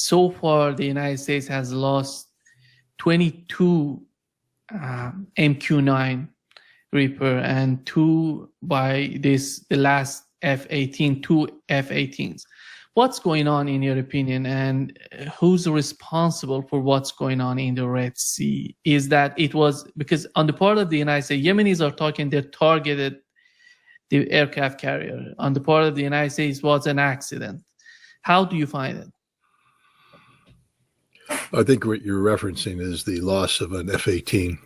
so far the United States has lost 22 MQ-9 Reaper and the last F-18, two F-18s. What's going on in your opinion, and who's responsible for what's going on in the Red Sea? Is that it was because on the part of the United States, Yemenis are talking they targeted the aircraft carrier. On the part of the United States, it was an accident. How do you find it? I think what you're referencing is the loss of an F-18,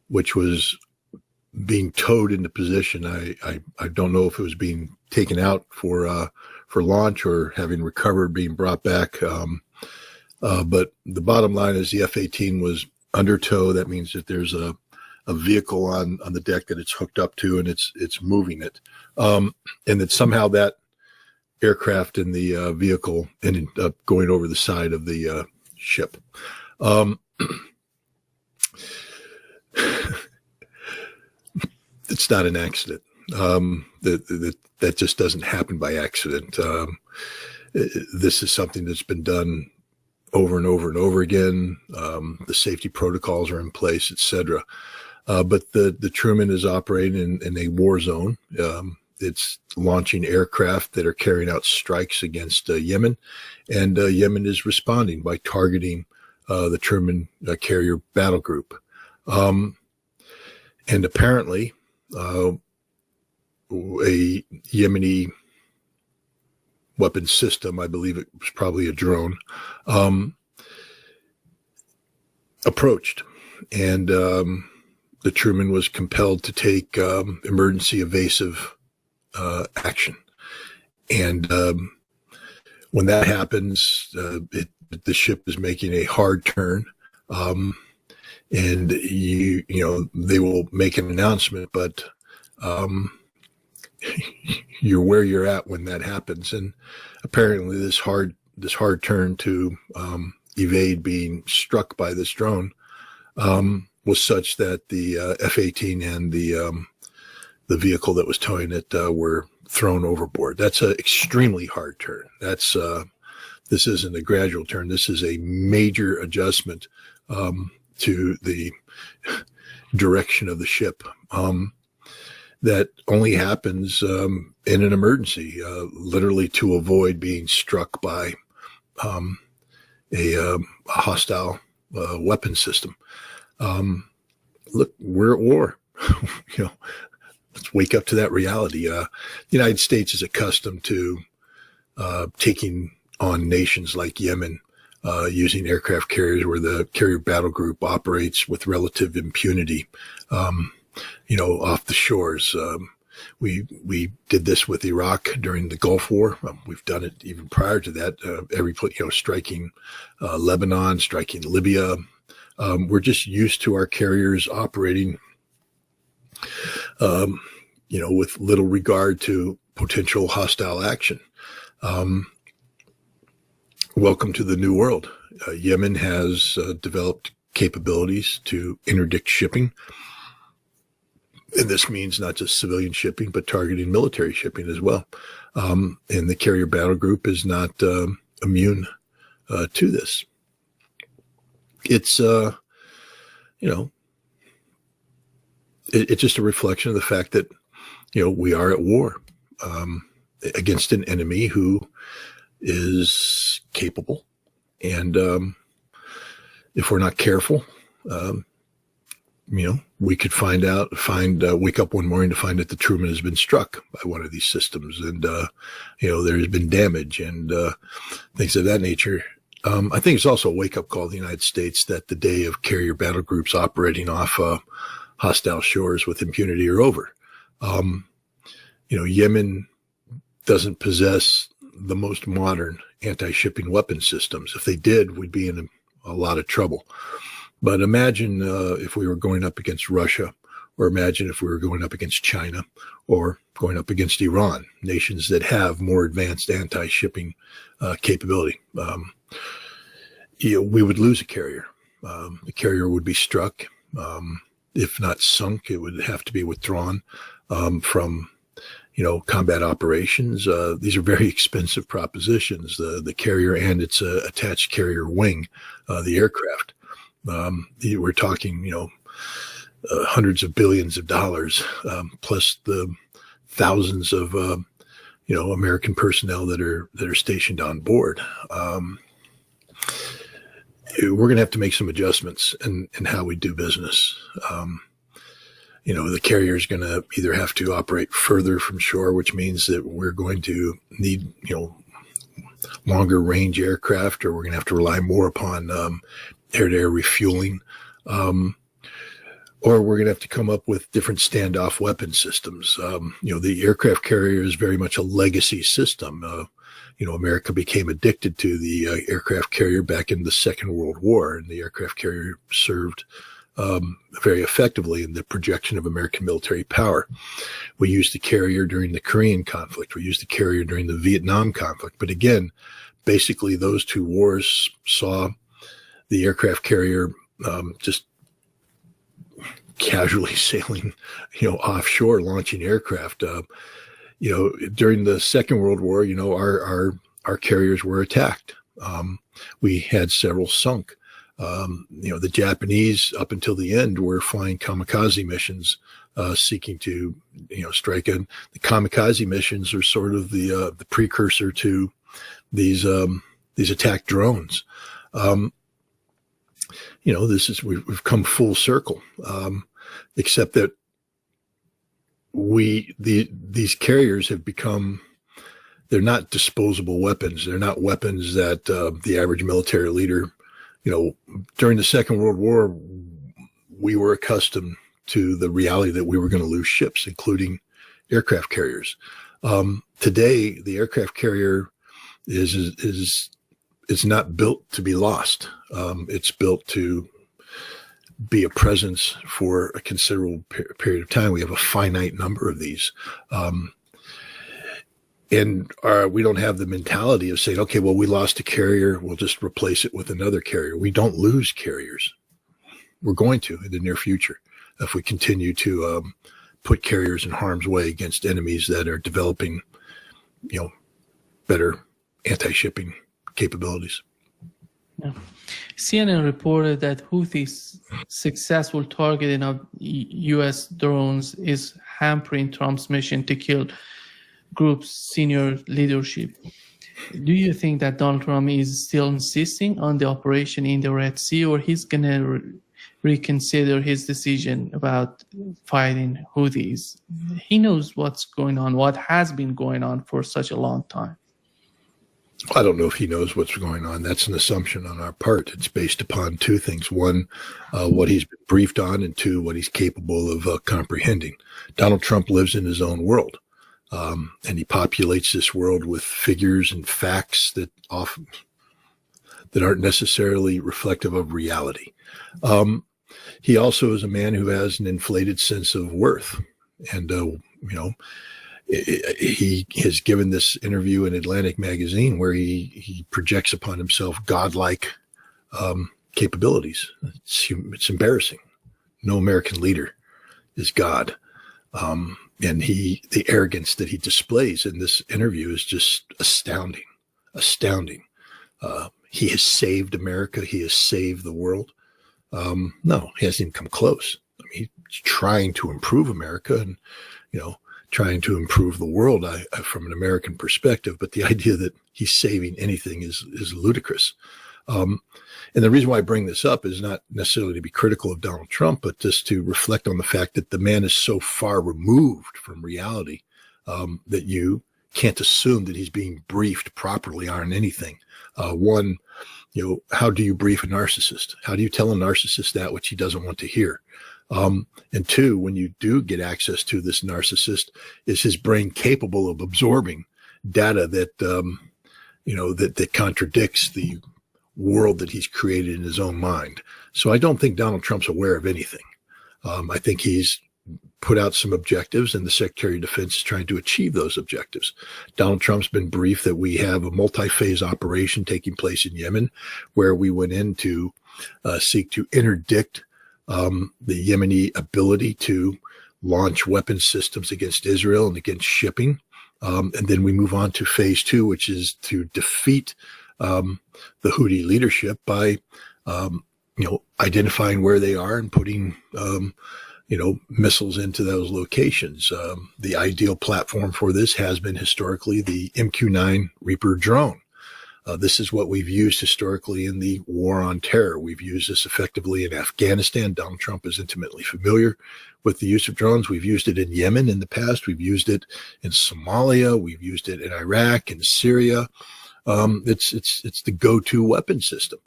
which was being towed into position. I don't know if it was being taken out for launch or having recovered, being brought back. But the bottom line is the F-18 was under tow. That means that there's a vehicle on the deck that it's hooked up to, and it's moving it. And that somehow that aircraft in the vehicle ended up going over the side of the ship. It's not an accident. That just doesn't happen by accident. This is something that's been done over and over and over again. The safety protocols are in place, etc. But the Truman is operating in a war zone. It's launching aircraft that are carrying out strikes against Yemen, and Yemen is responding by targeting the Truman carrier battle group. And apparently, a Yemeni weapon system, I believe it was probably a drone, approached, and the Truman was compelled to take emergency evasive action. And when that happens, the ship is making a hard turn. And you know, they will make an announcement, but you're where you're at when that happens. And apparently this hard turn to evade being struck by this drone was such that the F-18 and the vehicle that was towing it were thrown overboard. That's an extremely hard turn. This isn't a gradual turn. This is a major adjustment to the direction of the ship. That only happens in an emergency, literally to avoid being struck by a hostile weapon system. Look, we're at war. You know, let's wake up to that reality. The United States is accustomed to taking on nations like Yemen, using aircraft carriers where the carrier battle group operates with relative impunity, you know, off the shores. We did this with Iraq during the Gulf War. We've done it even prior to that, striking Lebanon, striking Libya. We're just used to our carriers operating, with little regard to potential hostile action. Welcome to the new world. Yemen has developed capabilities to interdict shipping. And this means not just civilian shipping, but targeting military shipping as well. And the carrier battle group is not immune to this. It's, it's just a reflection of the fact that, we are at war against an enemy who is capable. And if we're not careful, we could wake up one morning to find that the Truman has been struck by one of these systems, and there's been damage and things of that nature. I think it's also a wake-up call to the United States that the day of carrier battle groups operating off hostile shores with impunity are over. Yemen doesn't possess the most modern anti-shipping weapon systems. If they did, we'd be in a lot of trouble. But imagine if we were going up against Russia, or imagine if we were going up against China, or going up against Iran, nations that have more advanced anti-shipping capability. We would lose a carrier. The carrier would be struck. If not sunk, it would have to be withdrawn from, combat operations. These are very expensive propositions, the carrier and its attached carrier wing, the aircraft. We're talking, hundreds of billions of dollars, plus the thousands of, American personnel that are stationed on board. We're going to have to make some adjustments in how we do business. The carrier is going to either have to operate further from shore, which means that we're going to need, longer range aircraft, or we're going to have to rely more upon air-to-air refueling. Or we're going to have to come up with different standoff weapon systems. The aircraft carrier is very much a legacy system. America became addicted to the aircraft carrier back in the Second World War, and the aircraft carrier served very effectively in the projection of American military power. We used the carrier during the Korean conflict. We used the carrier during the Vietnam conflict. But again, basically those two wars saw the aircraft carrier just casually sailing, offshore, launching aircraft. During the Second World War, our carriers were attacked. We had several sunk. The Japanese, up until the end, were flying kamikaze missions, seeking to, strike. And the kamikaze missions are sort of the precursor to these attack drones. We've come full circle, except that these carriers have become, they're not disposable weapons. They're not weapons that the average military leader, during the Second World War, we were accustomed to the reality that we were going to lose ships, including aircraft carriers. Today, the aircraft carrier is not built to be lost. It's built to be a presence for a considerable period of time. We have a finite number of these. And we don't have the mentality of saying, okay, well, we lost a carrier, we'll just replace it with another carrier. We don't lose carriers. We're going to in the near future if we continue to put carriers in harm's way against enemies that are developing, better anti-shipping capabilities. Yeah. CNN reported that Houthis' successful targeting of U.S. drones is hampering Trump's mission to kill group's senior leadership. Do you think that Donald Trump is still insisting on the operation in the Red Sea, or he's going to reconsider his decision about fighting Houthis? He knows what's going on, what has been going on for such a long time. I don't know if he knows what's going on. That's an assumption on our part. It's based upon two things. One, what he's been briefed on, and two, what he's capable of comprehending. Donald Trump lives in his own world. And he populates this world with figures and facts that aren't necessarily reflective of reality. He also is a man who has an inflated sense of worth. And, he has given this interview in Atlantic Magazine where he projects upon himself godlike capabilities. It's embarrassing. No American leader is God. And the arrogance that he displays in this interview is just astounding. He has saved America. He has saved the world. No, he hasn't even come close. I mean, he's trying to improve America and, trying to improve the world from an American perspective. But the idea that he's saving anything is ludicrous. And the reason why I bring this up is not necessarily to be critical of Donald Trump, but just to reflect on the fact that the man is so far removed from reality that you can't assume that he's being briefed properly on anything. One, how do you brief a narcissist? How do you tell a narcissist that which he doesn't want to hear? And two, when you do get access to this narcissist, is his brain capable of absorbing data that, that contradicts the world that he's created in his own mind? So I don't think Donald Trump's aware of anything. I think he's put out some objectives, and the Secretary of Defense is trying to achieve those objectives. Donald Trump's been briefed that we have a multi-phase operation taking place in Yemen, where we went in to seek to interdict the Yemeni ability to launch weapon systems against Israel and against shipping. And then we move on to phase two, which is to defeat the Houthi leadership by, identifying where they are and putting, missiles into those locations. The ideal platform for this has been historically the MQ-9 Reaper drone. This is what we've used historically in the war on terror. We've used this effectively in Afghanistan. Donald Trump is intimately familiar with the use of drones. We've used it in Yemen in the past. We've used it in Somalia. We've used it in Iraq and Syria. It's the go-to weapon system.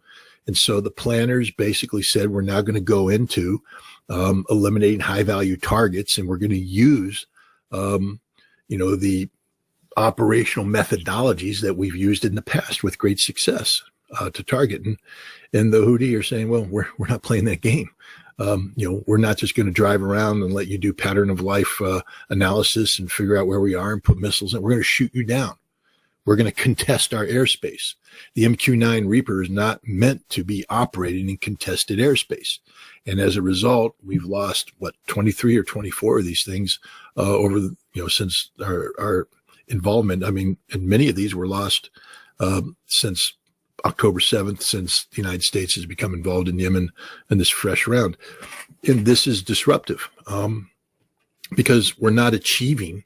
And so the planners basically said, we're now going to go into eliminating high-value targets, and we're going to use, the operational methodologies that we've used in the past with great success to target. And the Houthi are saying, well, we're not playing that game. We're not just going to drive around and let you do pattern of life analysis and figure out where we are and put missiles in. We're going to shoot you down. We're going to contest our airspace. The MQ-9 Reaper is not meant to be operating in contested airspace. And as a result, we've lost 23 or 24 of these things since our involvement. I mean, and many of these were lost since October 7th, since the United States has become involved in Yemen in this fresh round. And this is disruptive because we're not achieving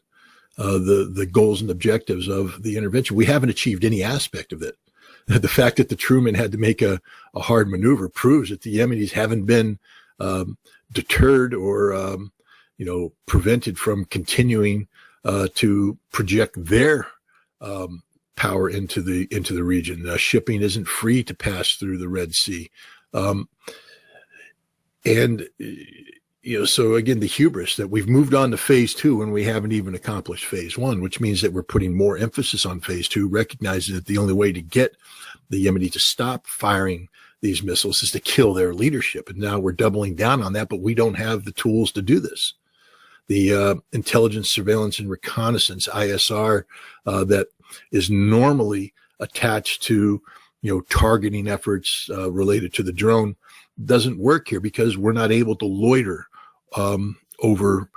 the goals and objectives of the intervention. We haven't achieved any aspect of it. The fact that the Truman had to make a hard maneuver proves that the Yemenis haven't been deterred or prevented from continuing to project their power into the region. Shipping isn't free to pass through the Red Sea, so again, the hubris that we've moved on to phase two when we haven't even accomplished phase one, which means that we're putting more emphasis on phase two, recognizing that the only way to get the Yemeni to stop firing these missiles is to kill their leadership. And now we're doubling down on that, but we don't have the tools to do this. The intelligence, surveillance, and reconnaissance, ISR, that is normally attached to, targeting efforts related to the drone doesn't work here because we're not able to loiter over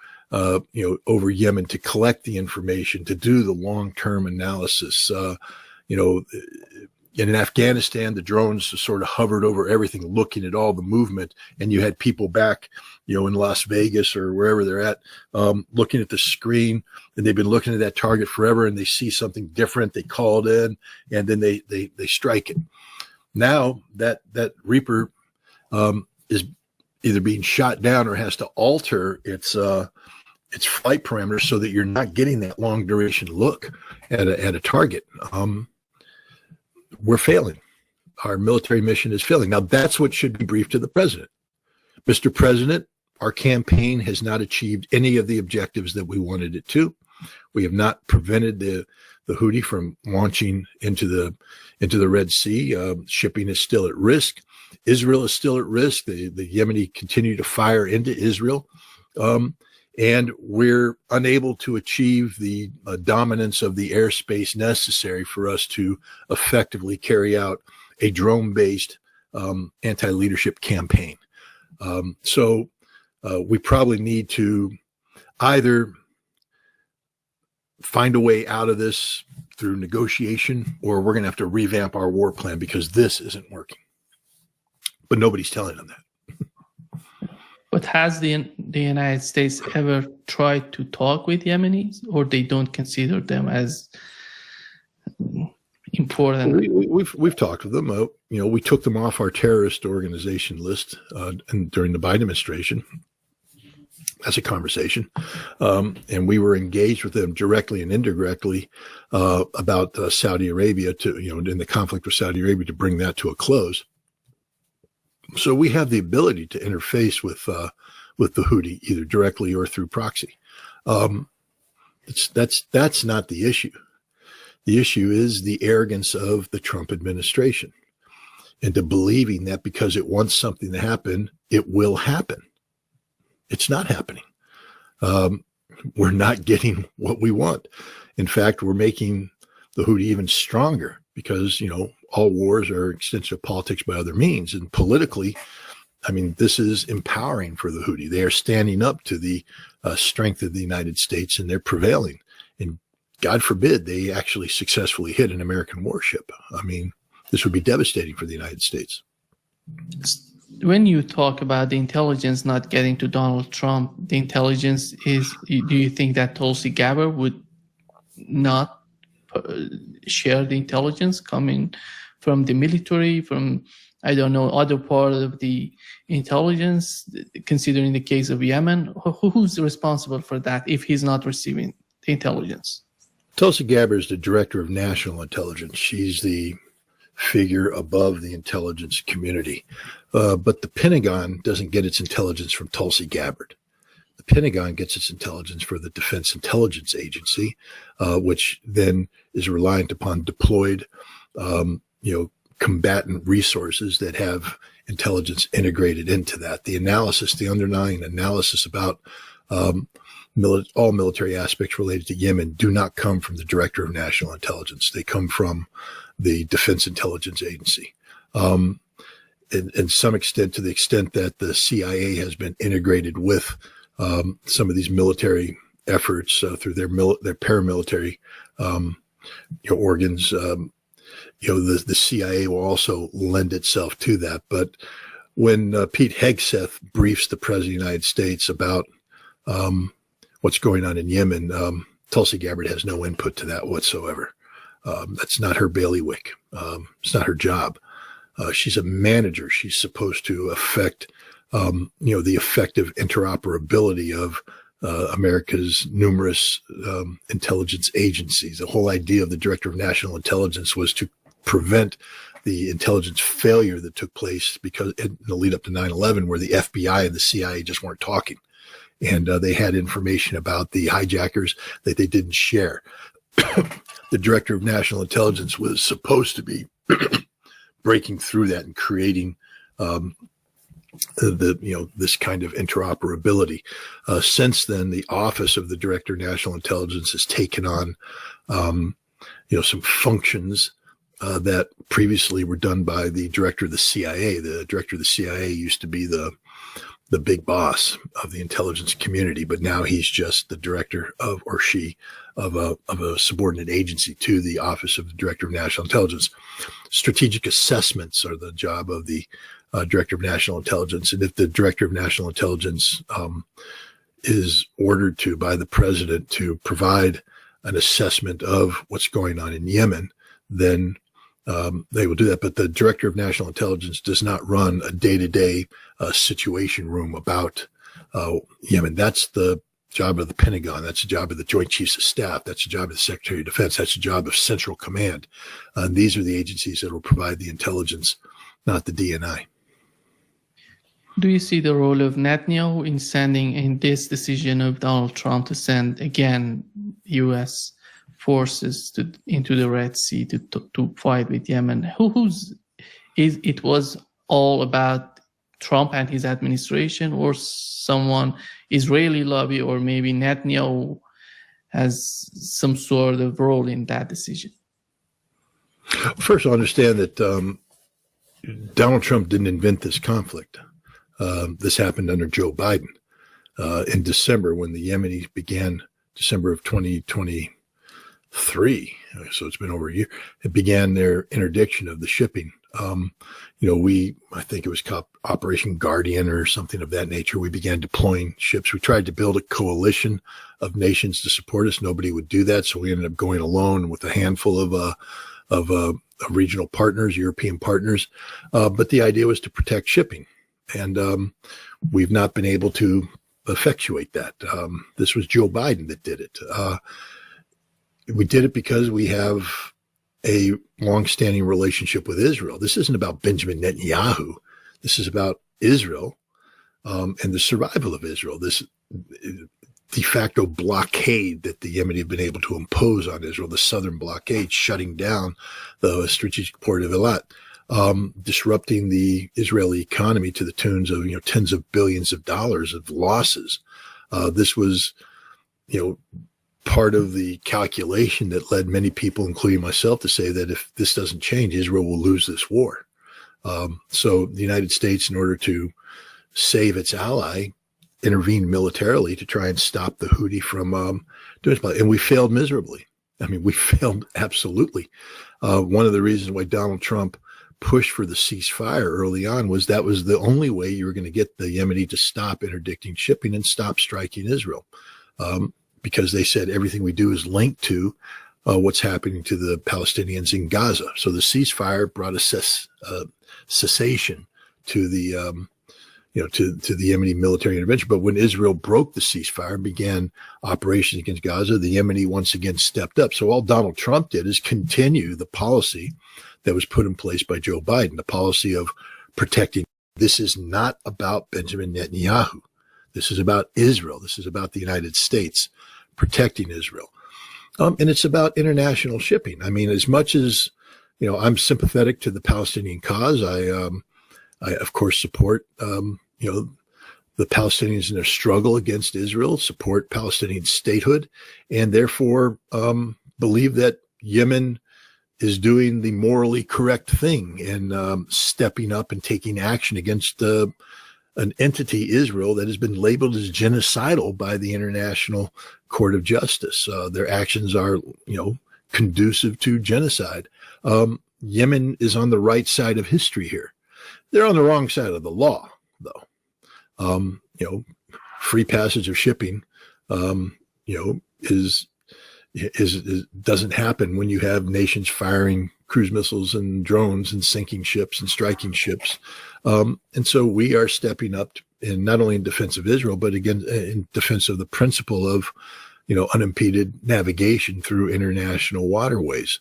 Yemen to collect the information, to do the long-term analysis. In Afghanistan, the drones sort of hovered over everything, looking at all the movement, and you had people back, in Las Vegas or wherever they're at, looking at the screen, and they've been looking at that target forever, and they see something different. They call it in, and then they strike it. Now that Reaper is either being shot down or has to alter its flight parameters so that you're not getting that long duration look at a target. We're failing. Our military mission is failing. Now, that's what should be briefed to the president. Mr. President, our campaign has not achieved any of the objectives that we wanted it to. We have not prevented the Houthi from launching into the Red Sea. Shipping is still at risk. Israel is still at risk. The Yemeni continue to fire into Israel. And we're unable to achieve the dominance of the airspace necessary for us to effectively carry out a drone-based anti-leadership campaign. So we probably need to either find a way out of this through negotiation, or we're going to have to revamp our war plan because this isn't working. But nobody's telling them that. But has the United States ever tried to talk with Yemenis, or they don't consider them as important? We've talked with them. We took them off our terrorist organization list during the Biden administration as a conversation, and we were engaged with them directly and indirectly about Saudi Arabia in the conflict with Saudi Arabia to bring that to a close. So we have the ability to interface with the Houthi either directly or through proxy. That's not the issue. The issue is the arrogance of the Trump administration into believing that because it wants something to happen, it will happen. It's not happening. We're not getting what we want. In fact, we're making the Houthi even stronger because, all wars are extensive politics by other means. And politically, I mean, this is empowering for the Houthi. They are standing up to the strength of the United States, and they're prevailing. And God forbid they actually successfully hit an American warship. I mean, this would be devastating for the United States. When you talk about the intelligence not getting to Donald Trump, the intelligence is, do you think that Tulsi Gabbard would not share the intelligence coming from the military, from, I don't know, other part of the intelligence, considering the case of Yemen? Who's responsible for that if he's not receiving the intelligence? Tulsi Gabbard is the director of national intelligence. She's the figure above the intelligence community. But the Pentagon doesn't get its intelligence from Tulsi Gabbard. The Pentagon gets its intelligence from the Defense Intelligence Agency, which then is reliant upon deployed, combatant resources that have intelligence integrated into that. The analysis, the underlying analysis about all military aspects related to Yemen do not come from the Director of National Intelligence. They come from the Defense Intelligence Agency. In some extent, to the extent that the CIA has been integrated with some of these military efforts through their paramilitary organs, the CIA will also lend itself to that. But when Pete Hegseth briefs the President of the United States about what's going on in Yemen, Tulsi Gabbard has no input to that whatsoever. That's not her bailiwick. It's not her job. She's a manager. She's supposed to affect, the effective interoperability of America's numerous intelligence agencies. The whole idea of the Director of National Intelligence was to prevent the intelligence failure that took place because in the lead up to 9/11, where the FBI and the CIA just weren't talking. And they had information about the hijackers that they didn't share. The Director of National Intelligence was supposed to be breaking through that and creating this kind of interoperability. Since then, the Office of the Director of National Intelligence has taken on, some functions that previously were done by the Director of the CIA. The Director of the CIA used to be the big boss of the intelligence community, but now he's just the director of, or she, of a subordinate agency to the Office of the Director of National Intelligence. Strategic assessments are the job of the Director of National Intelligence. And if the Director of National Intelligence is ordered to by the president to provide an assessment of what's going on in Yemen, then they will do that. But the Director of National Intelligence does not run a day-to-day situation room about Yemen. That's the job of the Pentagon. That's the job of the Joint Chiefs of Staff. That's the job of the Secretary of Defense. That's the job of Central Command. These are the agencies that will provide the intelligence, not the DNI. Do you see the role of Netanyahu in sending, in this decision of Donald Trump to send again U.S. forces into the Red Sea to fight with Yemen? It was all about Trump and his administration, or someone Israeli lobby, or maybe Netanyahu has some sort of role in that decision? First, I'll understand that Donald Trump didn't invent this conflict. This happened under Joe Biden in December, when the Yemenis began, December of 2023. So it's been over a year. It began their interdiction of the shipping. I think it was called Operation Guardian or something of that nature. We began deploying ships. We tried to build a coalition of nations to support us. Nobody would do that. So we ended up going alone with a handful of regional partners, European partners. But the idea was to protect shipping. And we've not been able to effectuate that. This was Joe Biden that did it. We did it because we have a long-standing relationship with Israel. This isn't about Benjamin Netanyahu. This is about Israel and the survival of Israel. This de facto blockade that the Yemenis have been able to impose on Israel, the southern blockade, shutting down the strategic port of Eilat, disrupting the Israeli economy to the tunes of tens of billions of dollars of losses. This was part of the calculation that led many people, including myself, to say that if this doesn't change, Israel will lose this war. So the United States, in order to save its ally, intervened militarily to try and stop the Houthi from doing it. And we failed miserably. I mean, we failed absolutely. One of the reasons why Donald Trump pushed for the ceasefire early on was that was the only way you were going to get the Yemeni to stop interdicting shipping and stop striking Israel, because they said everything we do is linked to what's happening to the Palestinians in Gaza. So the ceasefire brought a cessation to the to the Yemeni military intervention. But when Israel broke the ceasefire and began operations against Gaza, the Yemeni once again stepped up. So all Donald Trump did is continue the policy that was put in place by Joe Biden, the policy of protecting. This is not about Benjamin Netanyahu. This is about Israel. This is about the United States protecting Israel. And it's about international shipping. I mean, as much as, I'm sympathetic to the Palestinian cause, I of course support, the Palestinians in their struggle against Israel, support Palestinian statehood, and therefore believe that Yemen is doing the morally correct thing and stepping up and taking action against an entity, Israel, that has been labeled as genocidal by the International Court of Justice. Their actions are, conducive to genocide. Yemen is on the right side of history here. They're on the wrong side of the law, though. Free passage of shipping, is doesn't happen when you have nations firing cruise missiles and drones and sinking ships and striking ships. And so we are stepping up in not only in defense of Israel, but again, in defense of the principle of, unimpeded navigation through international waterways.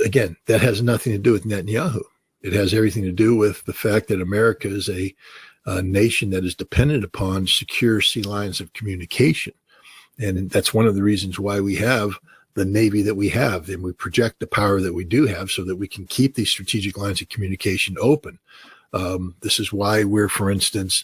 Again, that has nothing to do with Netanyahu. It has everything to do with the fact that America is a nation that is dependent upon secure sea lines of communication. And that's one of the reasons why we have the Navy that we have, and we project the power that we do have so that we can keep these strategic lines of communication open. This is why we're, for instance,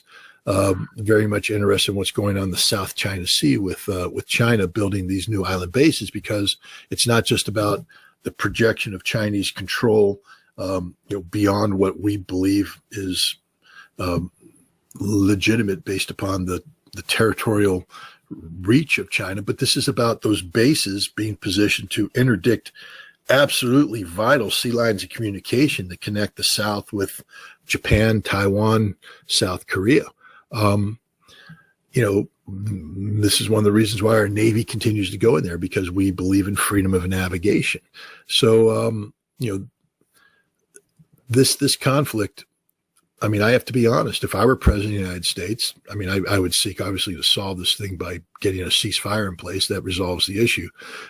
very much interested in what's going on in the South China Sea with China building these new island bases, because it's not just about the projection of Chinese control, beyond what we believe is legitimate based upon the territorial reach of China, but this is about those bases being positioned to interdict absolutely vital sea lines of communication that connect the South with Japan, Taiwan, South Korea. This is one of the reasons why our Navy continues to go in there, because we believe in freedom of navigation. So, this conflict, I mean, I have to be honest. If I were president of the United States, I mean, I would seek, obviously, to solve this thing by getting a ceasefire in place that resolves the issue.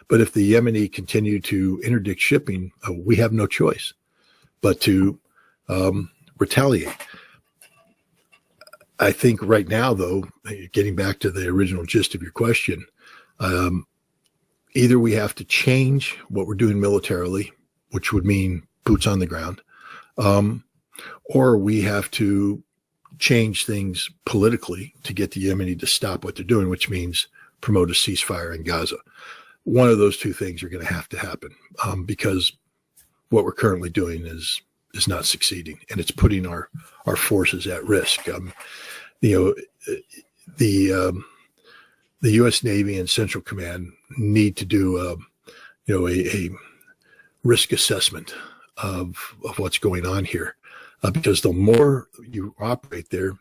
But if the Yemeni continue to interdict shipping, we have no choice but to retaliate. I think right now, though, getting back to the original gist of your question, either we have to change what we're doing militarily, which would mean boots on the ground, or we have to change things politically to get the Yemeni to stop what they're doing, which means promote a ceasefire in Gaza. One of those two things are going to happen, because what we're currently doing is not succeeding, and it's putting our forces at risk. The U.S. Navy and Central Command need to do a risk assessment of what's going on here. Because the more you operate there,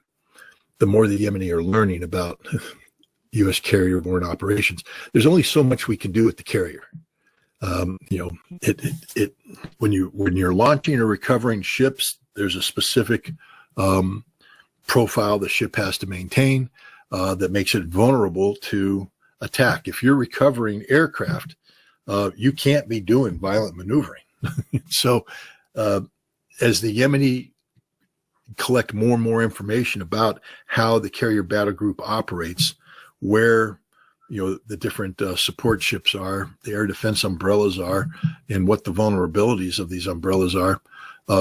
the more the Yemeni are learning about U.S. carrier-borne operations. There's only so much we can do with the carrier. When you're launching or recovering ships, there's a specific profile the ship has to maintain that makes it vulnerable to attack. If you're recovering aircraft, you can't be doing violent maneuvering. So, as the Yemeni collect more and more information about how the carrier battle group operates, where the different support ships are, the air defense umbrellas are, and what the vulnerabilities of these umbrellas are,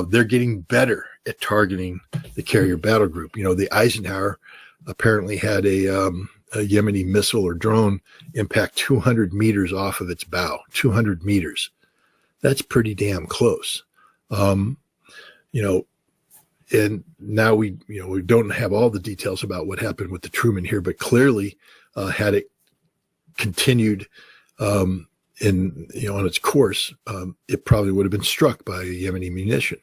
they're getting better at targeting the carrier battle group. The Eisenhower apparently had a Yemeni missile or drone impact 200 meters off of its bow. 200 meters. That's pretty damn close. And now we don't have all the details about what happened with the Truman here, but clearly, had it continued, on its course, it probably would have been struck by a Yemeni munition.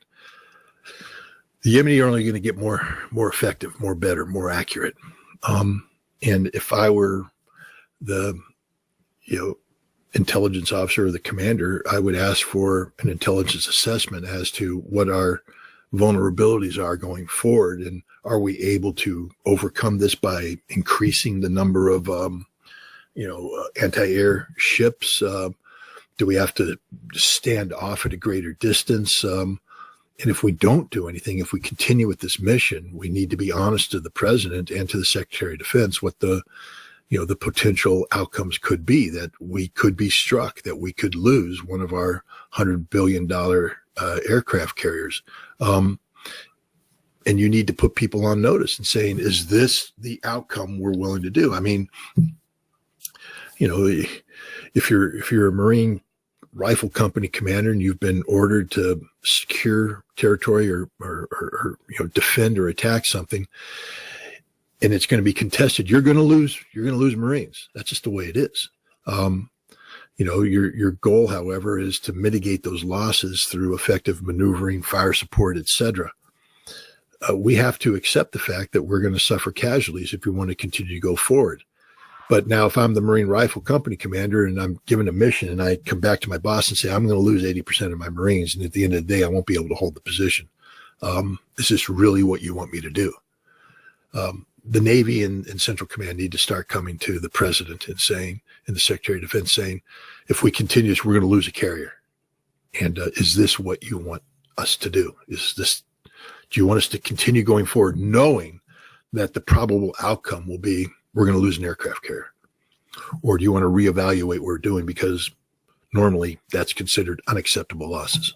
The Yemeni are only going to get more effective, more better, more accurate. And if I were the, intelligence officer or the commander, I would ask for an intelligence assessment as to what our vulnerabilities are going forward. And are we able to overcome this by increasing the number of, anti-air ships? Do we have to stand off at a greater distance? And if we don't do anything, if we continue with this mission, we need to be honest to the president and to the Secretary of Defense what the potential outcomes could be, that we could be struck, that we could lose one of our $100 billion aircraft carriers. And you need to put people on notice and saying, is this the outcome we're willing to do? I mean, if you're a Marine rifle company commander and you've been ordered to secure territory or defend or attack something, and it's going to be contested, you're going to lose Marines. That's just the way it is. Your goal, however, is to mitigate those losses through effective maneuvering, fire support, etc. We have to accept the fact that we're going to suffer casualties if we want to continue to go forward. But now if I'm the Marine Rifle Company commander and I'm given a mission and I come back to my boss and say, I'm going to lose 80% of my Marines, and at the end of the day, I won't be able to hold the position. Is this really what you want me to do? The Navy and Central Command need to start coming to the president and saying, and the Secretary of Defense saying, if we continue this, we're going to lose a carrier. And is this what you want us to do? Do you want us to continue going forward knowing that the probable outcome will be we're going to lose an aircraft carrier? Or do you want to reevaluate what we're doing, because normally that's considered unacceptable losses?